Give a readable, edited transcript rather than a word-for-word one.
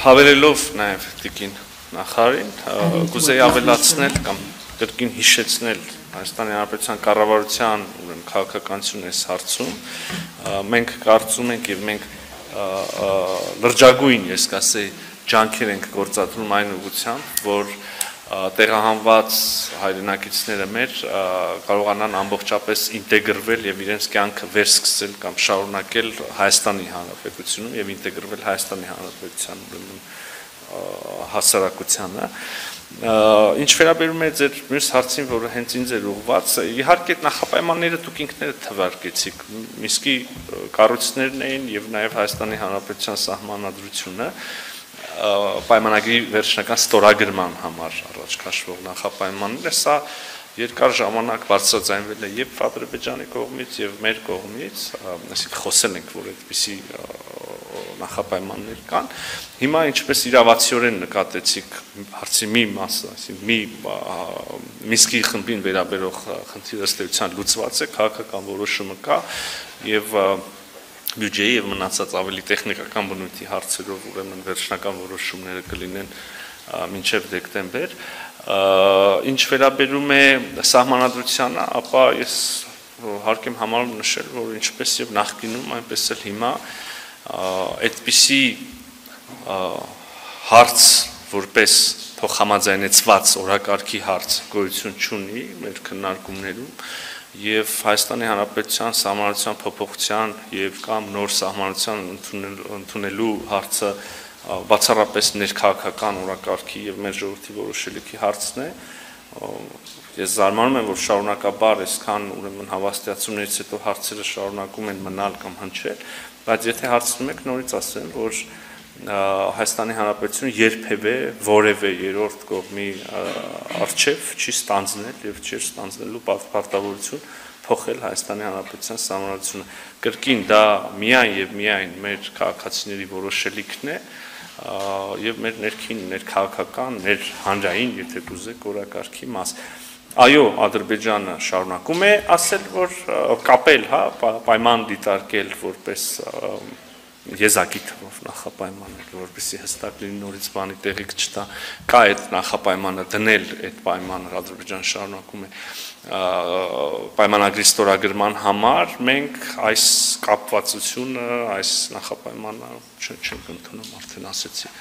Հավելելով նաև Տիկին նախարարին, կուզեի ավելացնել կամ կրկին հիշեցնել Հայաստանի Հանրապետության կառավարության քաղաքականություն այս հարցում, մենք կարծում ենք եւ մենք լրջագույն, ես կասեի, ջանքեր ենք գործադրում այն ուղղությամբ, որ տեղահանված հայրենակիցները մեր կարողանան ամբողջապես ինտեգրվել եւ իրենց կյանքը վերսկսել կամ շարունակել Հայաստանի Հանրապետությունում եւ ինտեգրվել Հայաստանի Հանրապետության հասարակությանը։ Ինչ վերաբերում է ձեր մյուս հարցին, որը հենց ինձ էր ուղղված, իհարկե նախապայմանները դուք ինքներդ թվարկեցիք, Միսկի կառույցներն էին եւ նաեւ Հայաստանի Հանրապետության սահմանադրությունը պայմանագրի վերջնական ստորագրման համար առաջ քաշվող նախապայմանները, սա երկար ժամանակ բարձրաձայնվել է եւ Ադրբեջանի կողմից եւ մեր կողմից, այսինքն խոսել ենք, որ այդպիսի նախապայմաններ կան։ Հիմա ինչպես իրավացիորեն նկատեցիք հարցի մի մասը, այսինքն Միսկի խմբին վերաբերող խնդիրը ըստ էության լուծված է, քաղաքական որոշումը կա եւ բյուջեի եւ մնացած ավելի տեխնիկական բնույթի հարցերով ուրեմն վերջնական որոշումները կլինեն մինչեւ դեկտեմբեր։ Ինչ վերաբերում է սահմանադրությանը, ապա ես հարկ եմ համարում նշել, որ ինչպես եւ նախկինում, այնպես էլ հիմա այդպիսի հարց որպես փոխհամաձայնեցված օրակարգի հարց գոյություն չունի մեր քննարկումներում եւ Հայաստանի Հանրապետության սահմանադրության փոփոխության եւ կամ նոր սահմանադրության ընդունելու հարցը բացառապես ներքաղաքական օրակարգի եւ մեր ժողովրդի որոշելիքի հարցն է։ Ես զարմանում եմ, որ շարունակաբար այսքան ուրեմն հավաստիացումներից հետո հարցերը շարունակում են մնալ կամ հնչել, բայց եթե հարցնում եք, նորից ասեմ, որ Հայաստանի Հանրապետությունը երբևէ որևէ երրորդ կողմի արչև չի ստանձնել եւ չի ստանձնելու պարտավորություն փոխել Հայաստանի Հանրապետության սահմանադրությունը։ Կրկին դա միայն եւ միայն մեր քաղաքացիների որոշելիքն է եւ մեր ներքին, ներքաղաքական, մեր հանրային, եթե կուզեք, օրակարգի մաս։ Այո, Ադրբեջանը շարունակում է ասել, որ կապել, պայման դիտարկել որպես եզակի թվով նախապայմաններ, որպեսզի հստակ լինի նորից բանի տեղիք չտա, կա այդ նախապայմանը դնել այդ պայմանը Ադրբեջանը շարունակում է պայմանագրի ստորագրման համար, մենք այս կապվածությունը, այս նախապայմանը չենք ընդունում, արդեն ասեցի։